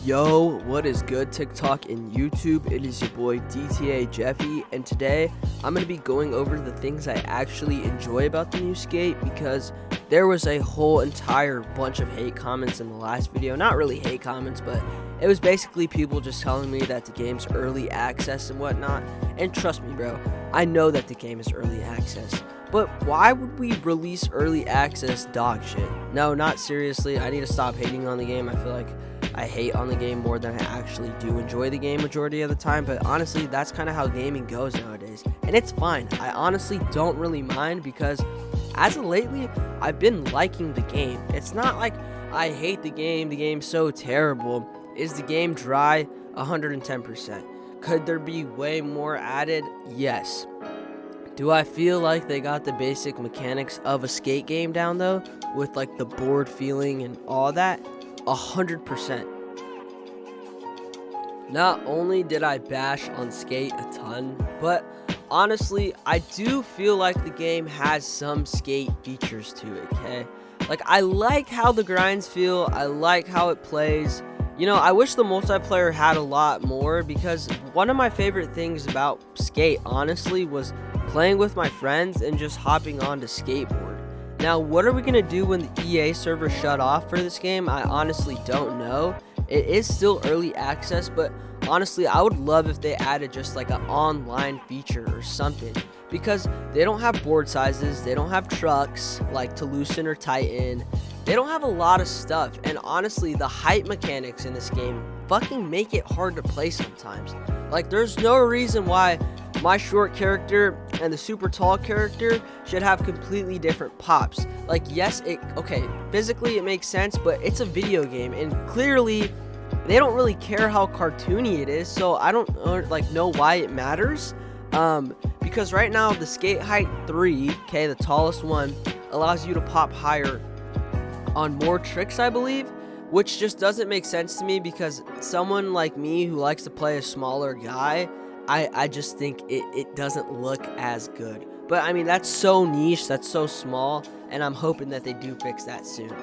Yo, what is good, TikTok and YouTube? It is your boy DTA Jeffy, and today I'm going to be going over the things I actually enjoy about the new Skate, because there was a whole entire bunch of hate comments in the last video. Not really hate comments, but it was basically people just telling me that the game's early access and whatnot. And trust me, bro, I know that the game is early access. But why would we release early access dog shit? No, not seriously. I need to stop hating on the game. I feel like I hate on the game more than I actually do enjoy the game majority of the time, but honestly, that's kind of how gaming goes nowadays, and it's fine. I honestly don't really mind, because as of lately, I've been liking the game. It's not like I hate the game's so terrible. Is the game dry? 110%. Could there be way more added? Yes. Do I feel like they got the basic mechanics of a Skate game down, though, with like the board feeling and all that? 100%. Not only did I bash on Skate a ton, but honestly, I do feel like the game has some Skate features to it, okay? Like, I like how the grinds feel, I like how it plays. You know, I wish the multiplayer had a lot more, because one of my favorite things about Skate, honestly, was playing with my friends and just hopping on to skateboard. Now, what are we going to do when the EA server shut off for this game? I honestly don't know. It is still early access, but honestly, I would love if they added just like an online feature or something, because they don't have board sizes, they don't have trucks like to loosen or tighten, they don't have a lot of stuff, and honestly, the height mechanics in this game fucking make it hard to play sometimes. Like, there's no reason why my short character and the super tall character should have completely different pops. Like, yes, physically it makes sense, but it's a video game, and clearly they don't really care how cartoony it is, so I don't know why it matters. Because right now the Skate Height 3, okay, the tallest one, allows you to pop higher on more tricks, I believe, which just doesn't make sense to me, because someone like me who likes to play a smaller guy, I just think it doesn't look as good. But I mean, that's so niche, that's so small, and I'm hoping that they do fix that soon.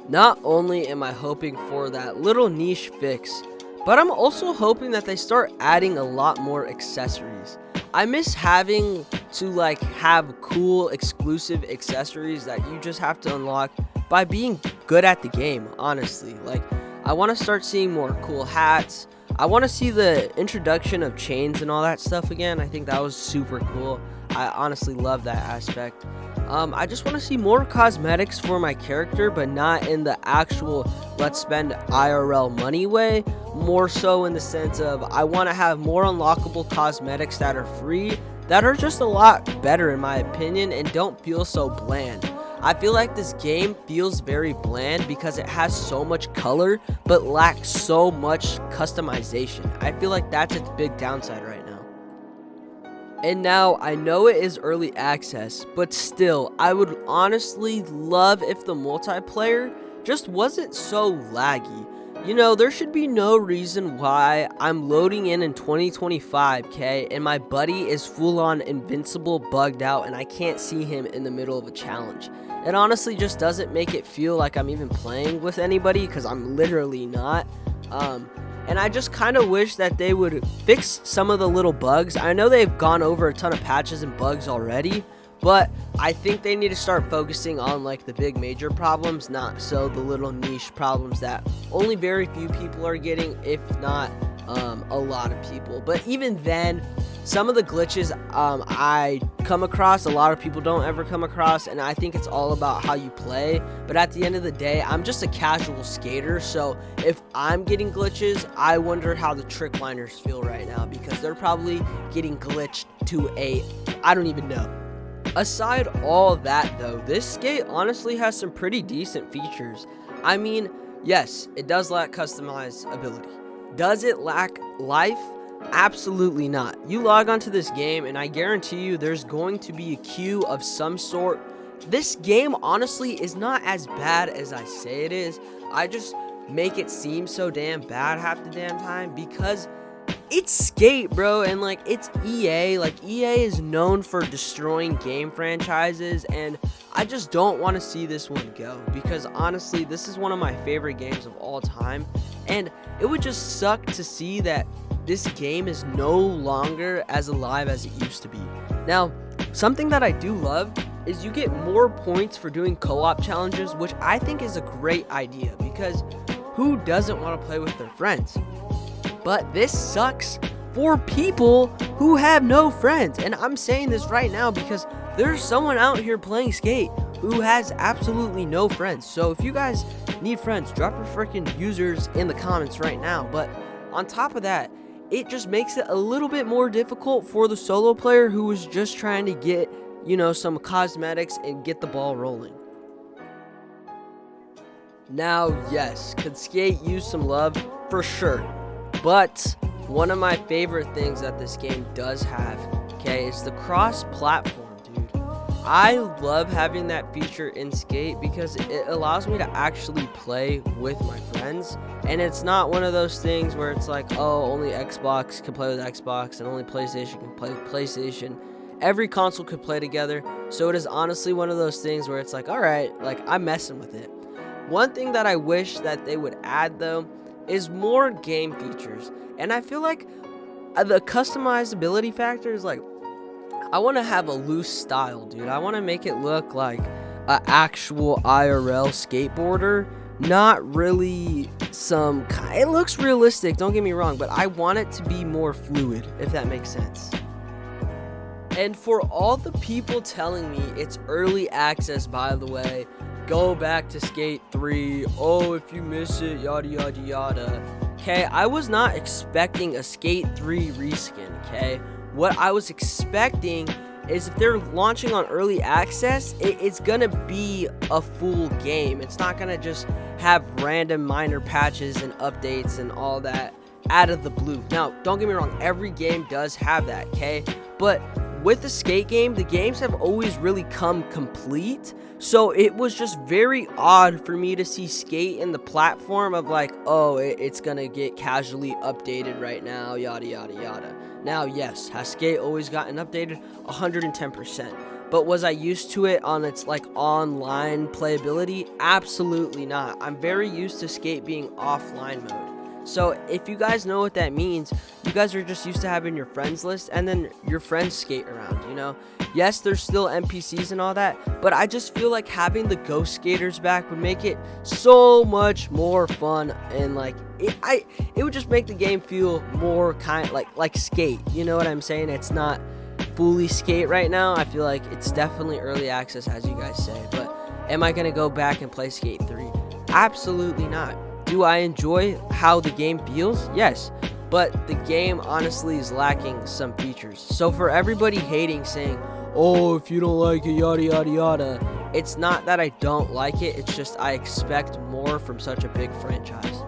Not only am I hoping for that little niche fix, but I'm also hoping that they start adding a lot more accessories. I miss having to have cool exclusive accessories that you just have to unlock by being good at the game, honestly. Like, I want to start seeing more cool hats. I want to see the introduction of chains and all that stuff again. I think that was super cool. I honestly love that aspect. I just want to see more cosmetics for my character, but not in the actual let's spend IRL money way. More so in the sense of I want to have more unlockable cosmetics that are free, that are just a lot better in my opinion, and don't feel so bland. I feel like this game feels very bland because it has so much color but lacks so much customization. I feel like that's its big downside right now. And now, I know it is early access, but still, I would honestly love if the multiplayer just wasn't so laggy. You know, there should be no reason why I'm loading in 2025, okay, and my buddy is full-on invincible, bugged out, and I can't see him in the middle of a challenge. It honestly just doesn't make it feel like I'm even playing with anybody, because I'm literally not. And I just kind of wish that they would fix some of the little bugs. I know they've gone over a ton of patches and bugs already, but I think they need to start focusing on the big major problems, not so the little niche problems that only very few people are getting, if not a lot of people. But even then, some of the glitches I come across, a lot of people don't ever come across, and I think it's all about how you play. But at the end of the day, I'm just a casual skater, so if I'm getting glitches, I wonder how the trick liners feel right now, because they're probably getting glitched to I don't even know. Aside all that though, this Skate honestly has some pretty decent features. I mean, yes, it does lack customizability. Does it lack life? Absolutely not. You log onto this game and I guarantee you there's going to be a queue of some sort. This game honestly is not as bad as I say it is. I just make it seem so damn bad half the damn time, because it's Skate, bro, and like it's EA. Like EA is known for destroying game franchises, and I just don't want to see this one go because honestly, this is one of my favorite games of all time, and it would just suck to see that this game is no longer as alive as it used to be. Now, something that I do love is you get more points for doing co-op challenges, which I think is a great idea because who doesn't want to play with their friends? But this sucks for people who have no friends. And I'm saying this right now because there's someone out here playing Skate who has absolutely no friends. So if you guys need friends, drop your freaking users in the comments right now. But on top of that, it just makes it a little bit more difficult for the solo player who is just trying to get, some cosmetics and get the ball rolling. Now, yes, could Skate use some love? For sure. But one of my favorite things that this game does have, is the cross-platform, dude. I love having that feature in Skate because it allows me to actually play with my friends. And it's not one of those things where it's like, oh, only Xbox can play with Xbox and only PlayStation can play with PlayStation. Every console could play together. So it is honestly one of those things where it's like, all right, like I'm messing with it. One thing that I wish that they would add, though, is more game features. And I feel like the customizability factor is like, I want to have a loose style, dude. I want to make it look like an actual IRL skateboarder, not really it looks realistic, don't get me wrong, but I want it to be more fluid, if that makes sense. And for all the people telling me it's early access, by the way, go back to Skate 3, oh, if you miss it, yada yada yada. Okay, I was not expecting a Skate 3 reskin, okay? What I was expecting is if they're launching on early access, it's gonna be a full game. It's not gonna just have random minor patches and updates and all that out of the blue. Now, don't get me wrong, every game does have that, okay? But with the Skate game, the games have always really come complete. So it was just very odd for me to see Skate in the platform of like, oh, it's gonna get casually updated right now, yada yada yada. Now, yes, has Skate always gotten updated? 110%. But was I used to it on its like online playability? Absolutely not. I'm very used to Skate being offline mode. So if you guys know what that means, you guys are just used to having your friends list and then your friends skate around, Yes, there's still NPCs and all that, but I just feel like having the ghost skaters back would make it so much more fun, and like it would just make the game feel more kind of like Skate. You know what I'm saying? It's not fully Skate right now. I feel like it's definitely early access, as you guys say, but am I gonna go back and play Skate 3? Absolutely not. Do I enjoy how the game feels? Yes, but the game honestly is lacking some features. So for everybody hating, saying, oh, if you don't like it, yada yada yada, it's not that I don't like it, it's just I expect more from such a big franchise.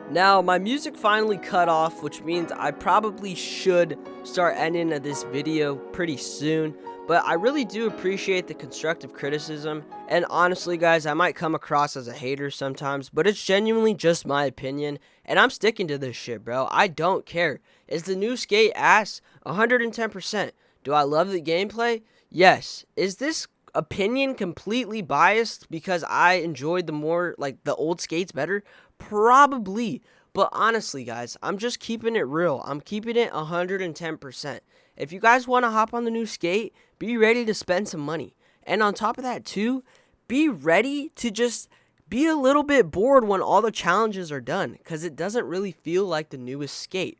Now, my music finally cut off, which means I probably should start ending this video pretty soon. But I really do appreciate the constructive criticism, and honestly guys, I might come across as a hater sometimes, but it's genuinely just my opinion, and I'm sticking to this shit, bro. I don't care. Is the new Skate ass? 110%. Do I love the gameplay? Yes. Is this opinion completely biased because I enjoyed the old Skates better? Probably. But honestly guys, I'm just keeping it real. I'm keeping it 110%. If you guys want to hop on the new Skate, be ready to spend some money. And on top of that too, be ready to just be a little bit bored when all the challenges are done, because it doesn't really feel like the newest Skate.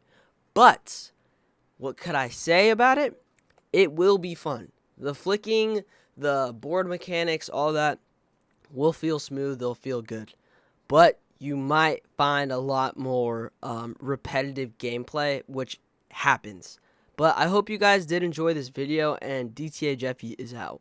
But what could I say about it? It will be fun. The flicking, the board mechanics, all that will feel smooth. They'll feel good. But you might find a lot more repetitive gameplay, which happens. But I hope you guys did enjoy this video, and DTA Jeffy is out.